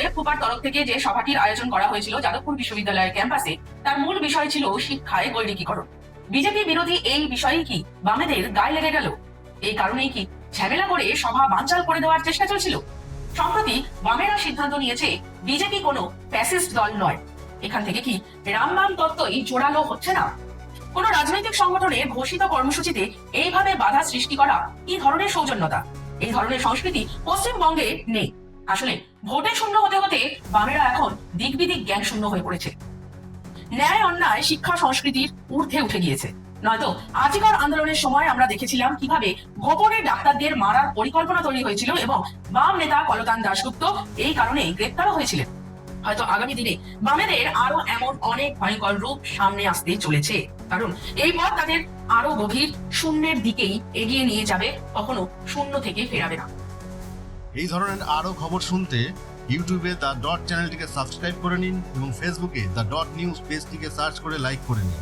ওয়েবকুপার তরফ থেকে যে সভাটির আয়োজন করা হয়েছিল যাদবপুর বিশ্ববিদ্যালয়ের ক্যাম্পাসে, তার মূল বিষয় ছিল শিক্ষায় গৈরিকীকরণ। বিজেপি বিরোধী এই বিষয়ই কি বামেদের গায়ে লেগে গেল? এই কারণেই কি ঝামেলা করে সভা বানচাল করে দেওয়ার চেষ্টা চলছিল? সম্প্রতি বামেরা সিদ্ধান্ত নিয়েছে বিজেপি কোনো ফ্যাসিস্ট দল নয়। এখান থেকে কি রামবাম তত্ত্বই জোরালো হচ্ছে না? কোন রাজনৈতিক সংগঠনের ঘোষিত কর্মসূচিতে এইভাবে বাধা সৃষ্টি করা কি ধরনের সৌজন্যতা? এই ধরনের সংস্কৃতি পশ্চিমবঙ্গে নেই। আসলে ভোটে শূন্য হতে হতে বামেরা এখন দিকবিদিক জ্ঞান শূন্য হয়ে পড়েছে। ন্যায় অন্যায় শিক্ষা সংস্কৃতির ঊর্ধ্বে উঠে গিয়েছে। নয়তো আজিকার আন্দোলনের সময় আমরা দেখেছিলাম কিভাবে গোপনে ডাক্তারদের মারার পরিকল্পনা তৈরি হয়েছিল এবং বাম নেতা কলতান দাশগুপ্ত এই কারণে গ্রেপ্তারও হয়েছিলেন। হয়তো আগামী দিনে বামেদের আরো এমন অনেক ভয়ঙ্কর রূপ সামনে আসতে চলেছে, কারণ এই পথ তাদের আরো গভীর শূন্যের দিকেই এগিয়ে নিয়ে যাবে, কখনো শূন্য থেকে ফেরাবে না। এই ধরনের আরো খবর শুনতে ইউটিউবে দ্য ডট চ্যানেলটিকে সাবস্ক্রাইব করে নিন এবং ফেসবুকে দ্য ডট নিউজ পেজটিকে সার্চ করে লাইক করে নিন।